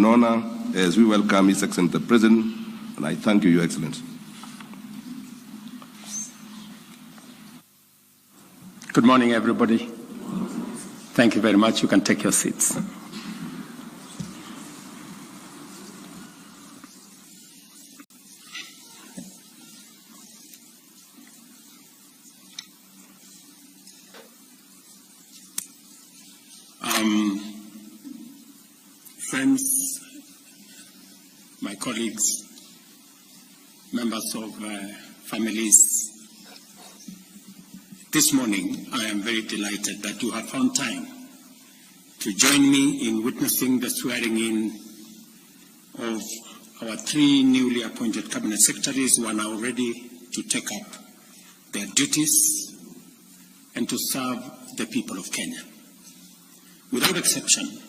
an honor as we welcome His Excellency the President, and I thank you, Your Excellency. Good morning, everybody. Thank you very much. You can take your seats. Friends, my colleagues, members of families, this morning I am very delighted that you have found time to join me in witnessing the swearing-in of our 3 newly appointed cabinet secretaries who are now ready to take up their duties and to serve the people of Kenya. Without exception,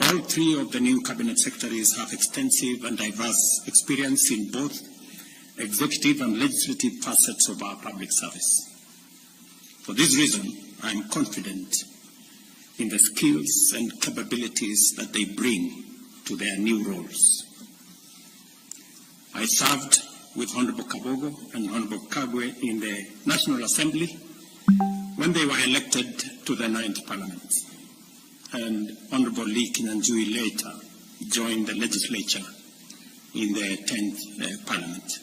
all 3 of the new cabinet secretaries have extensive and diverse experience in both executive and legislative facets of our public service. For this reason, I am confident in the skills and capabilities that they bring to their new roles. I served with Honorable Kabogo and Honorable Kagwe in the National Assembly when they were elected to the 9th Parliament, and Honorable Kinyanjui later joined the legislature in the 10th Parliament.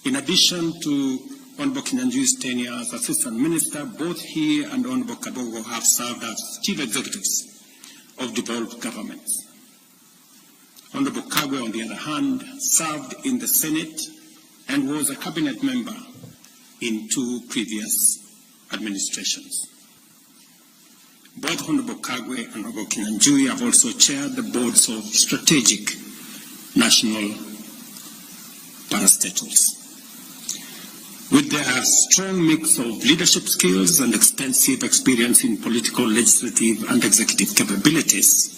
In addition to Honorable Kinyanjui's tenure as Assistant Minister, both he and Honorable Kabogo have served as Chief Executives of devolved governments. Honorable Kagwe, on the other hand, served in the Senate and was a cabinet member in 2 previous administrations. Both Honorable Kagwe and Honorable Kinyanjui have also chaired the boards of strategic national parastatals. With their strong mix of leadership skills and extensive experience in political, legislative, and executive capabilities,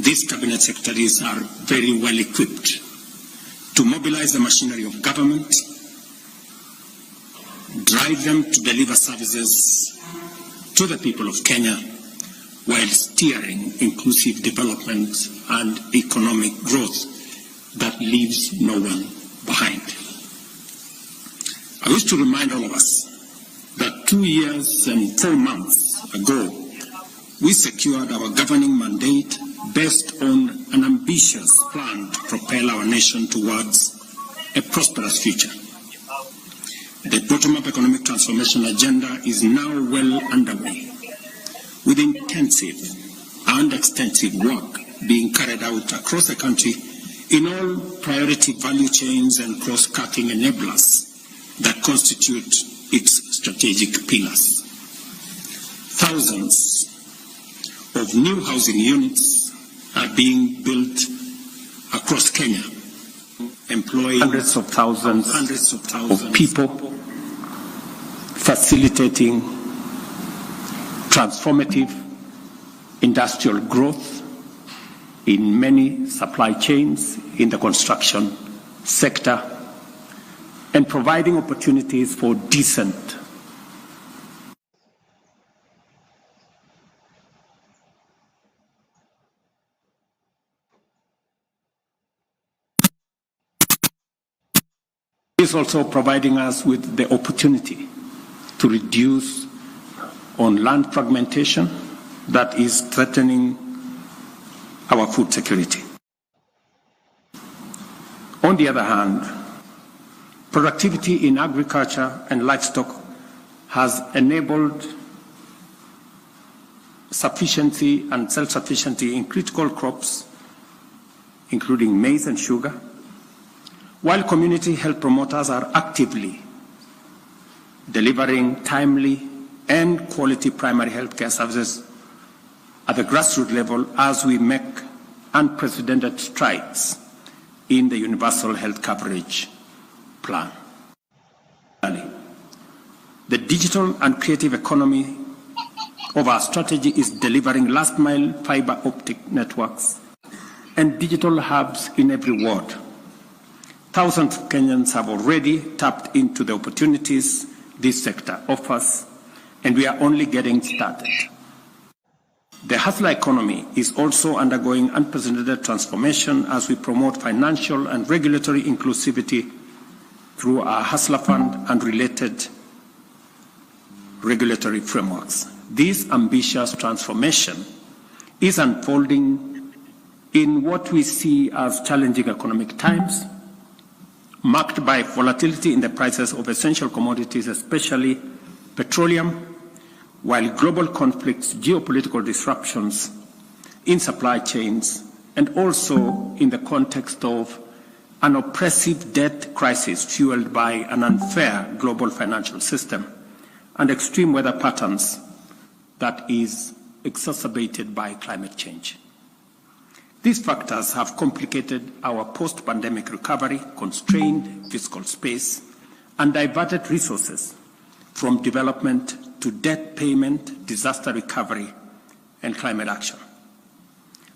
these cabinet secretaries are very well equipped to mobilize the machinery of government, drive them to deliver services to the people of Kenya, while steering inclusive development and economic growth that leaves no one behind. I wish to remind all of us that 2 years and 4 months ago, we secured our governing mandate based on an ambitious plan to propel our nation towards a prosperous future. The bottom-up economic transformation agenda is now well underway, with intensive and extensive work being carried out across the country in all priority value chains and cross-cutting enablers that constitute its strategic pillars. Thousands of new housing units are being built across Kenya, employing hundreds of thousands of people, facilitating transformative industrial growth in many supply chains in the construction sector, and providing opportunities for decent is also providing us with the opportunity to reduce on land fragmentation that is threatening our food security. On the other hand, productivity in agriculture and livestock has enabled sufficiency and self-sufficiency in critical crops, including maize and sugar, while community health promoters are actively delivering timely and quality primary health care services at the grassroots level as we make unprecedented strides in the universal health coverage plan. The digital and creative economy of our strategy is delivering last-mile fiber optic networks and digital hubs in every ward. Thousands of Kenyans have already tapped into the opportunities this sector offers, and we are only getting started. The hustler economy is also undergoing unprecedented transformation as we promote financial and regulatory inclusivity through our Hustler Fund and related regulatory frameworks. This ambitious transformation is unfolding in what we see as challenging economic times, marked by volatility in the prices of essential commodities, especially petroleum, while global conflicts, geopolitical disruptions in supply chains, and also in the context of an oppressive debt crisis fueled by an unfair global financial system and extreme weather patterns that is exacerbated by climate change. These factors have complicated our post-pandemic recovery, constrained fiscal space, and diverted resources from development to debt payment, disaster recovery, and climate action.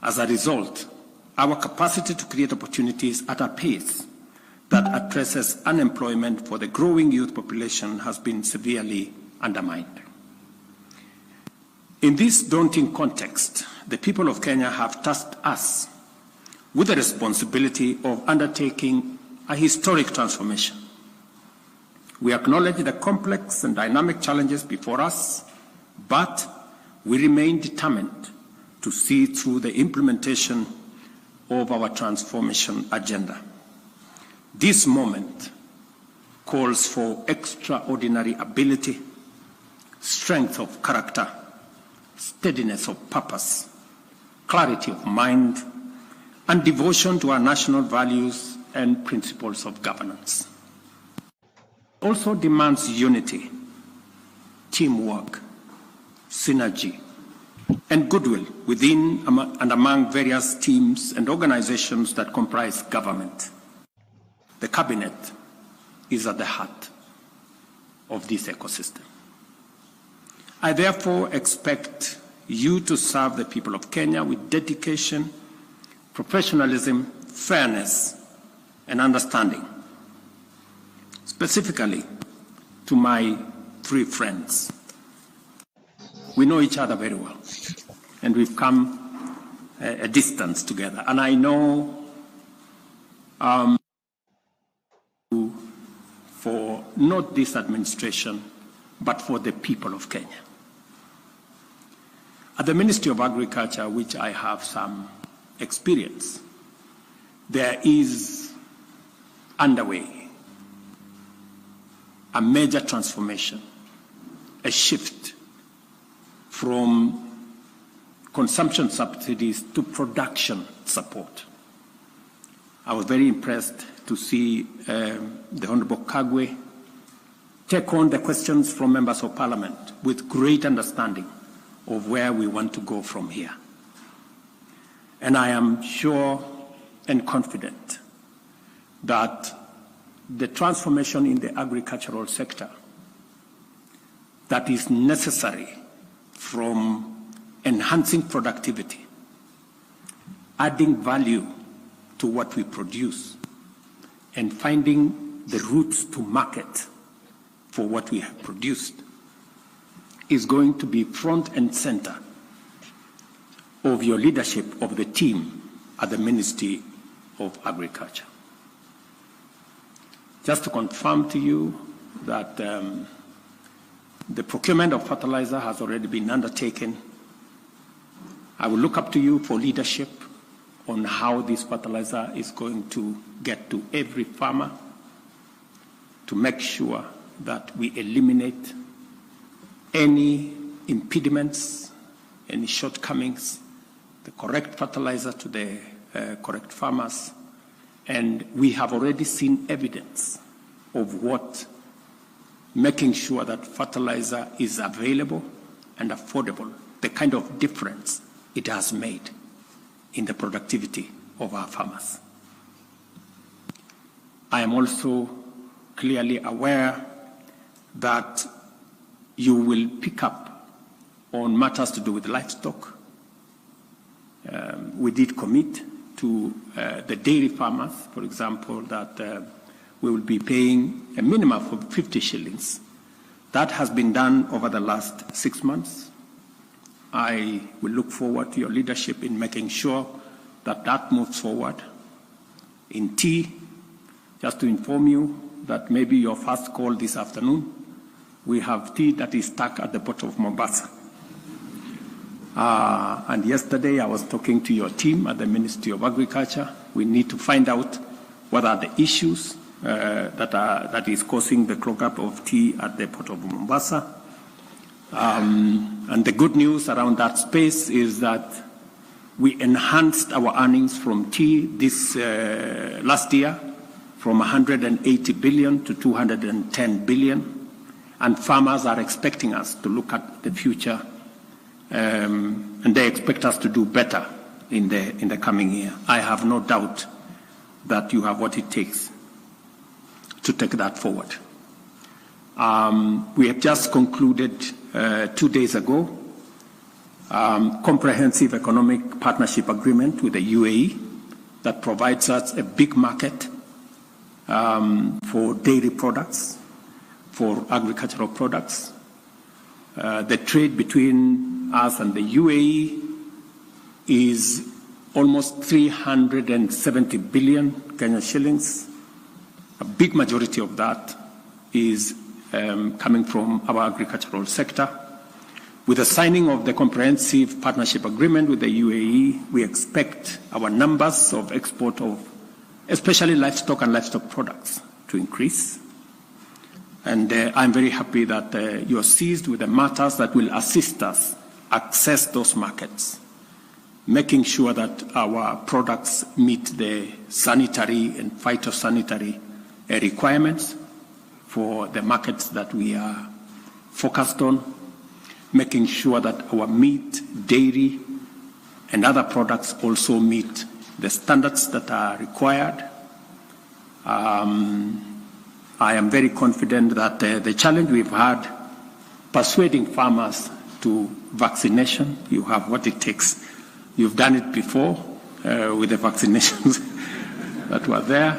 As a result, our capacity to create opportunities at a pace that addresses unemployment for the growing youth population has been severely undermined. In this daunting context, the people of Kenya have tasked us with the responsibility of undertaking a historic transformation. We acknowledge the complex and dynamic challenges before us, but we remain determined to see through the implementation of our transformation agenda. This moment calls for extraordinary ability, strength of character, steadiness of purpose, clarity of mind, and devotion to our national values and principles of governance. It also demands unity, teamwork, synergy, and goodwill within and among various teams and organizations that comprise government. The cabinet is at the heart of this ecosystem. I therefore expect you to serve the people of Kenya with dedication, professionalism, fairness, and understanding. Specifically, to my three friends. We know each other very well, and we've come a distance together. And I know for not this administration, but for the people of Kenya. At the Ministry of Agriculture, which I have some experience, there is underway a major transformation, a shift from consumption subsidies to production support. I was very impressed to see the Honorable Kagwe take on the questions from members of Parliament with great understanding of where we want to go from here. And I am sure and confident that the transformation in the agricultural sector that is necessary from enhancing productivity, adding value to what we produce, and finding the routes to market for what we have produced is going to be front and center of your leadership of the team at the Ministry of Agriculture. Just to confirm to you that the procurement of fertilizer has already been undertaken. I will look up to you for leadership on how this fertilizer is going to get to every farmer to make sure that we eliminate any impediments, any shortcomings, the correct fertilizer to the correct farmers. And we have already seen evidence of what making sure that fertilizer is available and affordable, the kind of difference it has made in the productivity of our farmers. I am also clearly aware that you will pick up on matters to do with livestock. We did commit to the dairy farmers, for example, that we will be paying a minimum of 50 shillings. That has been done over the last 6 months. I will look forward to your leadership in making sure that that moves forward. In tea, just to inform you that maybe your first call this afternoon, we have tea that is stuck at the port of Mombasa. And yesterday I was talking to your team at the Ministry of Agriculture. We need to find out what are the issues that is causing the clog-up of tea at the port of Mombasa. And the good news around that space is that we enhanced our earnings from tea this last year from 180 billion to 210 billion. And farmers are expecting us to look at the future, and they expect us to do better in the coming year. I have no doubt that you have what it takes to take that forward. We have just concluded 2 days ago comprehensive economic partnership agreement with the UAE that provides us a big market for dairy products, for agricultural products. The trade between us and the UAE is almost 370 billion Kenyan shillings. A big majority of that is coming from our agricultural sector. With the signing of the comprehensive partnership agreement with the UAE, we expect our numbers of export of especially livestock and livestock products to increase. And I'm very happy that you are seized with the matters that will assist us access those markets, making sure that our products meet the sanitary and phytosanitary requirements for the markets that we are focused on, making sure that our meat, dairy, and other products also meet the standards that are required. I am very confident that the challenge we've had persuading farmers to vaccination, you have what it takes. You've done it before with the vaccinations that were there.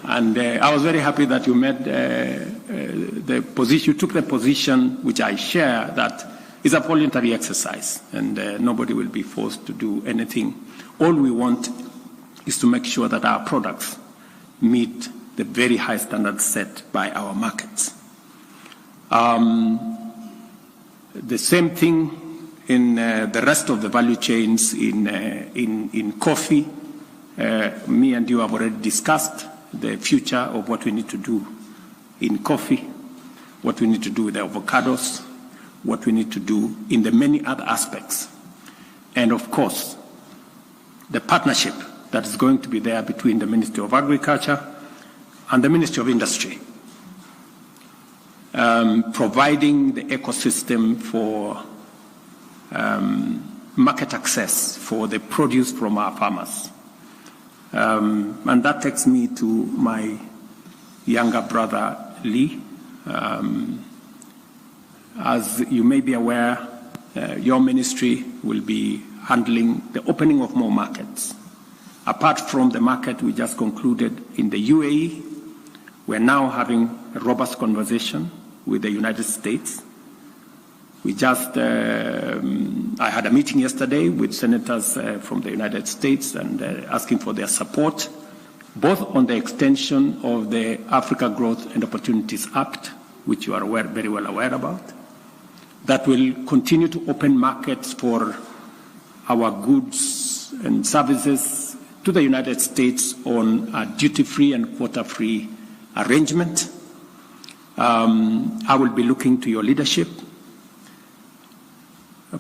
And I was very happy that you made the position, you took the position which I share, that is a voluntary exercise and nobody will be forced to do anything. All we want is to make sure that our products meet the very high standards set by our markets. The same thing in the rest of the value chains in coffee. Me and you have already discussed the future of what we need to do in coffee, what we need to do with the avocados, what we need to do in the many other aspects. And of course, the partnership that is going to be there between the Ministry of Agriculture and the Ministry of Industry, providing the ecosystem for market access for the produce from our farmers. And that takes me to my younger brother, Lee. As you may be aware, your ministry will be handling the opening of more markets. Apart from the market we just concluded in the UAE, we're now having a robust conversation with the United States. We just, I had a meeting yesterday with senators from the United States and asking for their support, both on the extension of the Africa Growth and Opportunities Act, which you are very well aware about, that will continue to open markets for our goods and services to the United States on a duty-free and quota-free arrangement. I will be looking to your leadership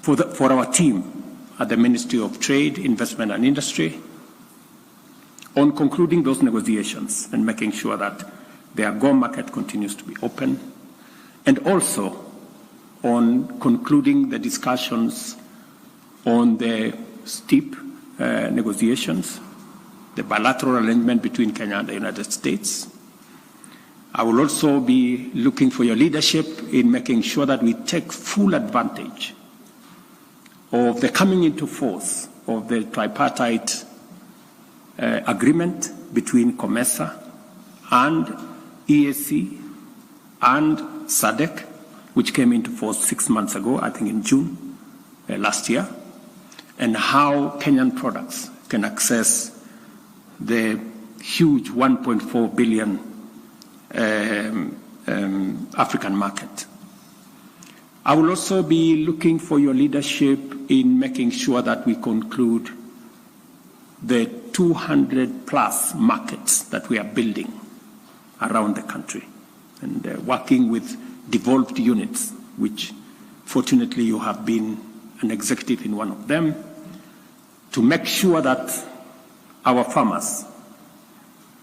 for our team at the Ministry of Trade, Investment and Industry on concluding those negotiations and making sure that the AGOA market continues to be open, and also on concluding the discussions on the STEEP negotiations, the bilateral arrangement between Kenya and the United States. I will also be looking for your leadership in making sure that we take full advantage of the coming into force of the tripartite agreement between COMESA and EAC and SADC, which came into force 6 months ago, I think in June. last year, and how Kenyan products can access the huge 1.4 billion African market. I will also be looking for your leadership in making sure that we conclude the 200 plus markets that we are building around the country, and working with devolved units, which fortunately you have been an executive in one of them, to make sure that our farmers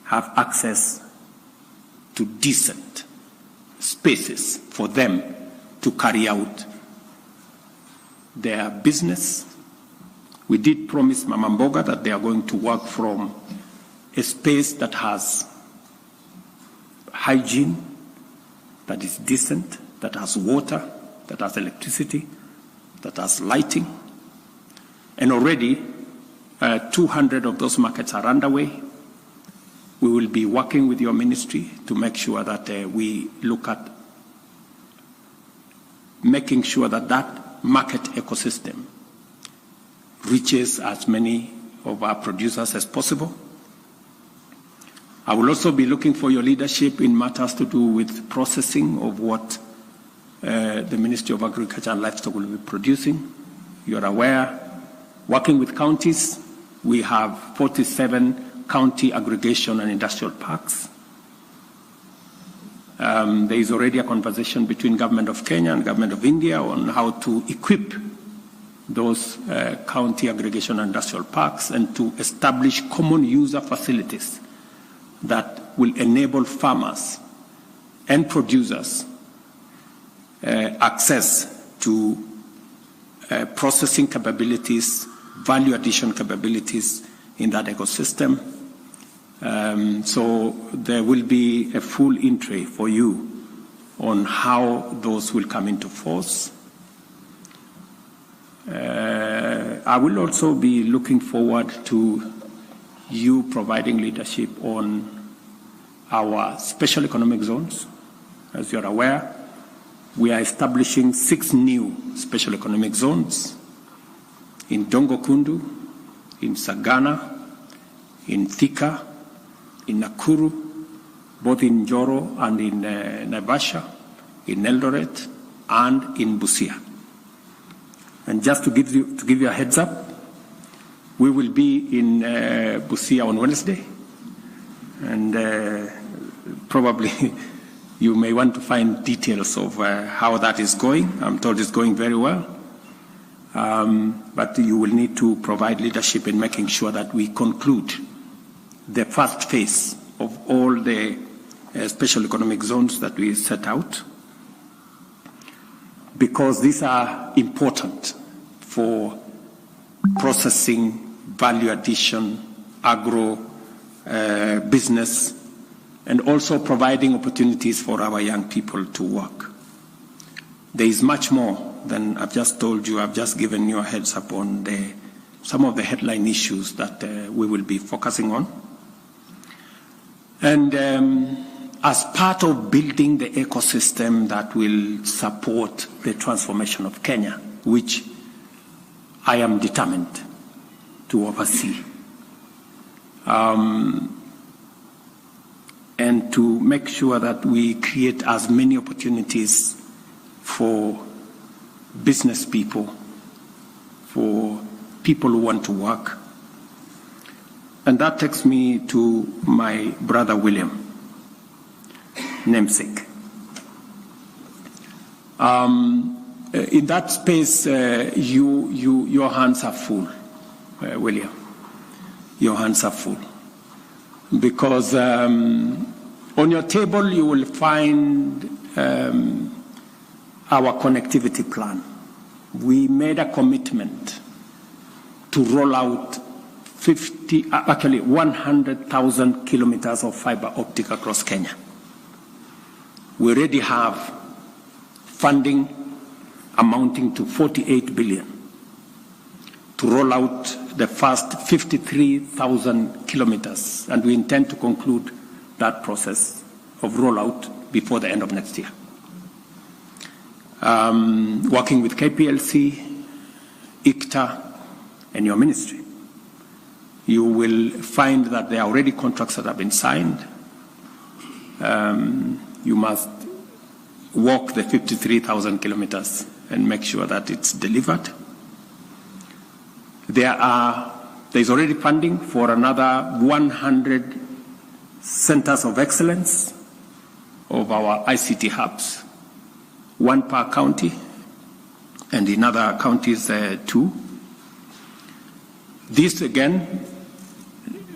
have access to decent spaces for them to carry out their business. We did promise Mama Mboga that they are going to work from a space that has hygiene, that is decent, that has water, that has electricity, that has lighting. And already 200 of those markets are underway. We will be working with your ministry to make sure that we look at making sure that that market ecosystem reaches as many of our producers as possible. I will also be looking for your leadership in matters to do with processing of what the Ministry of Agriculture and Livestock will be producing. You're aware, working with counties, we have 47 county aggregation and industrial parks. There is already a conversation between Government of Kenya and Government of India on how to equip those county aggregation and industrial parks and to establish common user facilities that will enable farmers and producers access to processing capabilities, value addition capabilities in that ecosystem. So there will be a full entry for you on how those will come into force. I will also be looking forward to you providing leadership on our special economic zones. As you're aware, we are establishing 6 new special economic zones in Dongo Kundu, in Sagana, in Thika, in Nakuru, both in Njoro and in Naivasha, in Eldoret, and in Busia. And just to give you a heads up, we will be in Busia on Wednesday, and probably you may want to find details of how that is going. I'm told it's going very well. But you will need to provide leadership in making sure that we conclude the first phase of all the special economic zones that we set out, because these are important for processing, value addition, agro business, and also providing opportunities for our young people to work. There is much more than I've just told you. I've just given you a heads up on some of the headline issues that we will be focusing on. And as part of building the ecosystem that will support the transformation of Kenya, which I am determined to oversee, and to make sure that we create as many opportunities for business people, for people who want to work. And that takes me to my brother William, namesake. In that space, your hands are full, William. Your hands are full. Because on your table you will find our connectivity plan. We made a commitment to roll out 100,000 kilometers of fiber optic across Kenya. We already have funding amounting to 48 billion to roll out the first 53,000 kilometers, and we intend to conclude that process of rollout before the end of next year. Working with KPLC, ICTA, and your ministry. You will find that there are already contracts that have been signed. You must walk the 53,000 kilometers and make sure that it's delivered. There's already funding for another 100 centers of excellence of our ICT hubs, one per county, and in other counties, 2. This, again,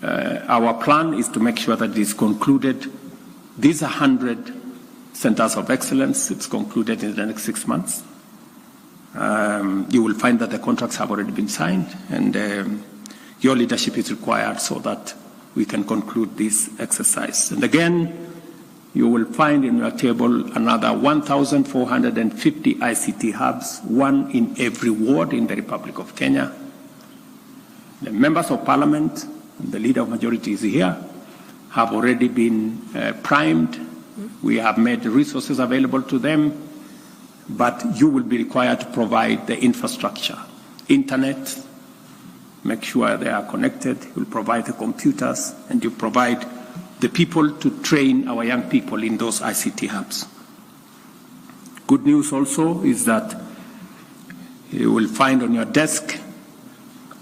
our plan is to make sure that it is concluded. These 100 centers of excellence, it's concluded in the next 6 months. You will find that the contracts have already been signed, and your leadership is required so that we can conclude this exercise. And again, you will find in your table another 1,450 ICT hubs, one in every ward in the Republic of Kenya. The members of parliament, the leader of majority is here, have already been primed. We have made resources available to them, but you will be required to provide the infrastructure, internet, make sure they are connected, you'll provide the computers, and you provide the people to train our young people in those ICT hubs. Good news also is that you will find on your desk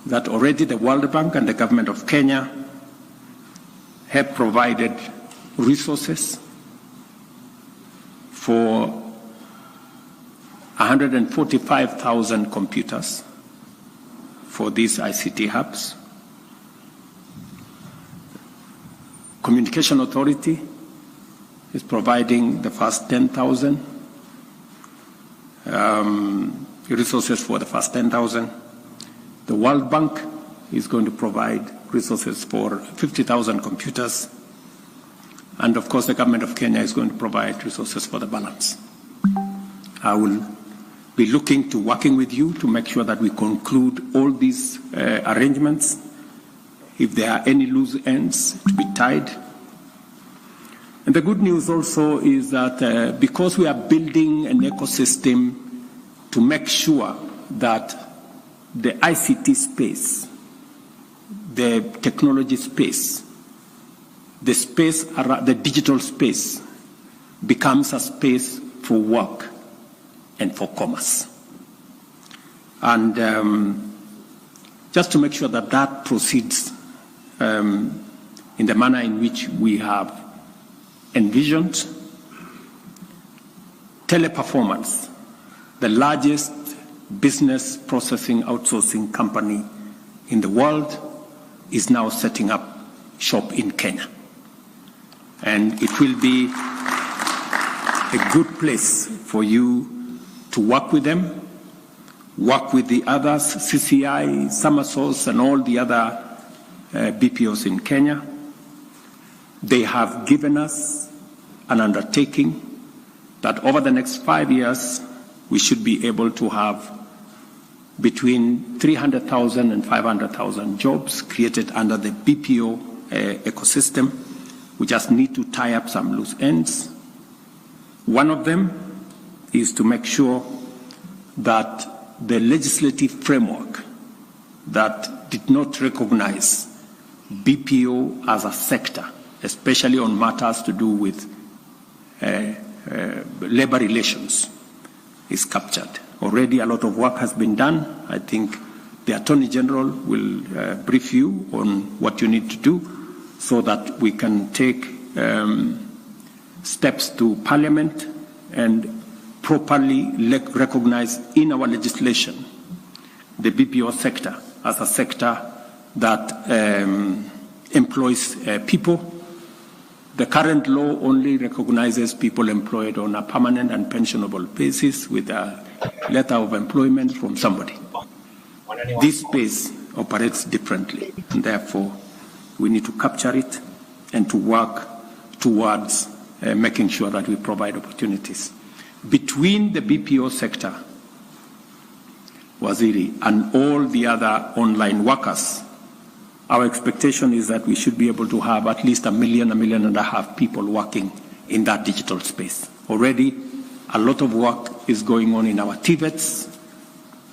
that already the World Bank and the government of Kenya have provided resources for 145,000 computers for these ICT hubs. Communication Authority is providing the first 10,000 resources for the first 10,000. The World Bank is going to provide resources for 50,000 computers. And of course, the government of Kenya is going to provide resources for the balance. I will be looking to working with you to make sure that we conclude all these arrangements. If there are any loose ends, to be tied. And the good news also is that because we are building an ecosystem to make sure that the ICT space, the technology space, the space, the digital space becomes a space for work and for commerce. And just to make sure that that proceeds in the manner in which we have envisioned, Teleperformance, the largest business processing outsourcing company in the world, is now setting up shop in Kenya. And it will be a good place for you to work with them, work with the others, CCI, Summersource, and all the other BPOs in Kenya. They have given us an undertaking that over the next 5 years, we should be able to have between 300,000 and 500,000 jobs created under the BPO ecosystem. We just need to tie up some loose ends. One of them is to make sure that the legislative framework that did not recognize BPO as a sector, especially on matters to do with labor relations, is captured. Already a lot of work has been done. I think the Attorney General will brief you on what you need to do so that we can take steps to Parliament and properly recognize in our legislation the BPO sector as a sector that employs people. The current law only recognizes people employed on a permanent and pensionable basis with a letter of employment from somebody. This space operates differently, and therefore we need to capture it and to work towards making sure that we provide opportunities. Between the BPO sector, Waziri, and all the other online workers, our expectation is that we should be able to have at least 1 million, 1.5 million people working in that digital space. Already, a lot of work is going on in our TVETs,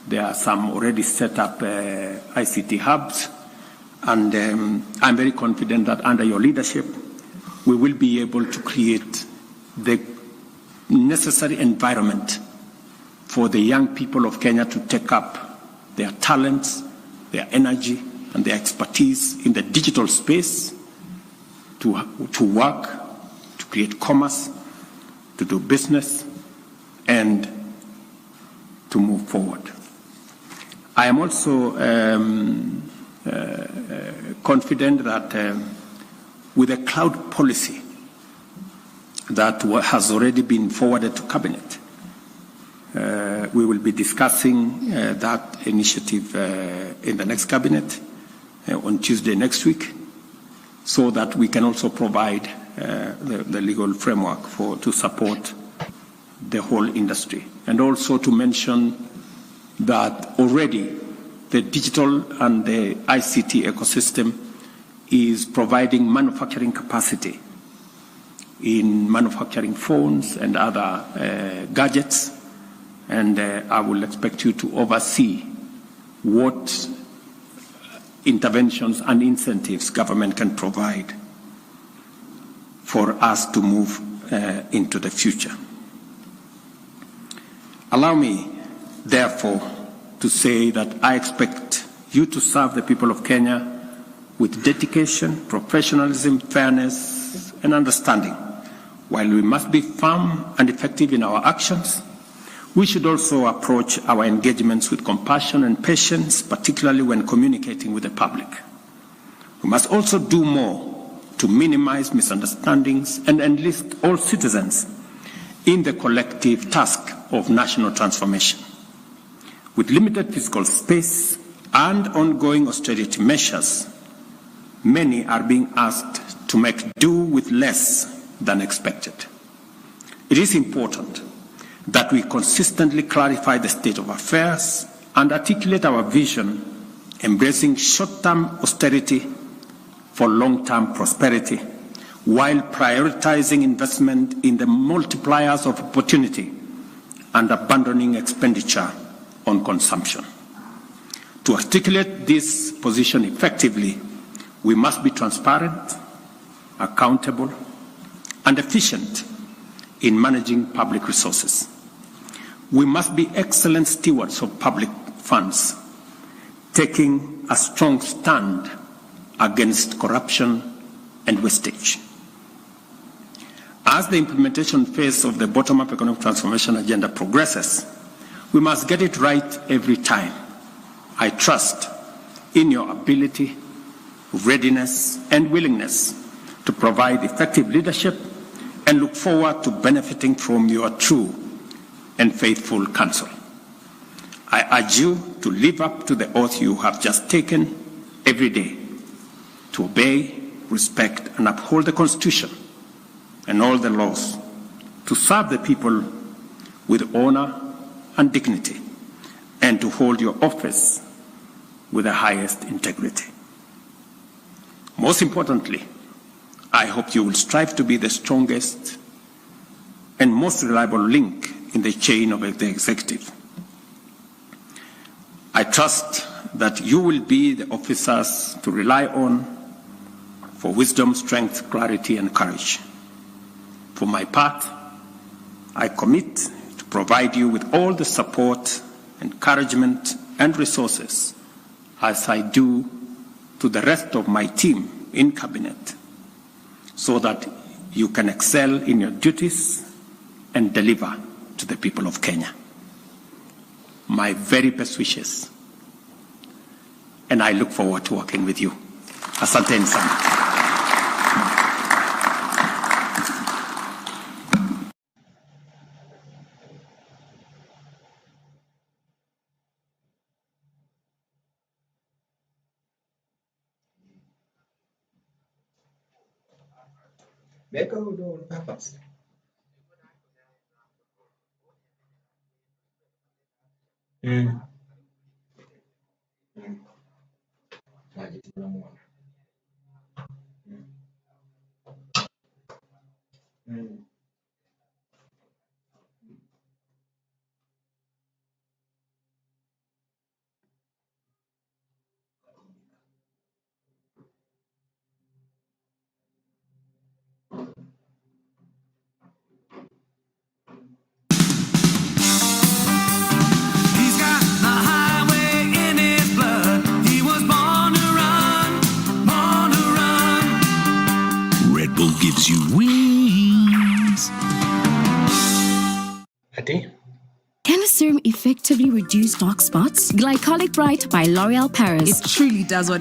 There are some already set up ICT hubs, and I'm very confident that under your leadership, we will be able to create the necessary environment for the young people of Kenya to take up their talents, their energy, and their expertise in the digital space to work, to create commerce, to do business, and to move forward. I am also confident that with a cloud policy that has already been forwarded to Cabinet, we will be discussing that initiative in the next Cabinet on Tuesday next week, so that we can also provide the legal framework to support the whole industry. And also to mention that already the digital and the ICT ecosystem is providing manufacturing capacity in manufacturing phones and other gadgets. And I will expect you to oversee what interventions and incentives government can provide for us to move into the future. Allow me, therefore, to say that I expect you to serve the people of Kenya with dedication, professionalism, fairness, and understanding. While we must be firm and effective in our actions, we should also approach our engagements with compassion and patience, particularly when communicating with the public. We must also do more to minimize misunderstandings and enlist all citizens in the collective task of national transformation. With limited fiscal space and ongoing austerity measures, many are being asked to make do with less than expected. It is important that we consistently clarify the state of affairs and articulate our vision, embracing short-term austerity for long-term prosperity, while prioritizing investment in the multipliers of opportunity and abandoning expenditure on consumption. To articulate this position effectively, we must be transparent, accountable, and efficient in managing public resources. We must be excellent stewards of public funds, taking a strong stand against corruption and wastage. As the implementation phase of the bottom-up economic transformation agenda progresses, we must get it right every time. I trust in your ability, readiness, and willingness to provide effective leadership, and look forward to benefiting from your true and faithful counsel. I urge you to live up to the oath you have just taken every day, to obey, respect, and uphold the Constitution and all the laws, to serve the people with honor and dignity, and to hold your office with the highest integrity. Most importantly, I hope you will strive to be the strongest and most reliable link in the chain of the executive. I trust that you will be the officers to rely on for wisdom, strength, clarity, and courage. For my part, I commit to provide you with all the support, encouragement, and resources as I do to the rest of my team in Cabinet, so that you can excel in your duties and deliver to the people of Kenya. My very best wishes, and I look forward to working with you. Asanteni sana. Make a hood on purpose. Najituna mwana. Red Bull gives you wings. Ati? Can a serum effectively reduce dark spots? Glycolic Bright by L'Oreal Paris. It truly does what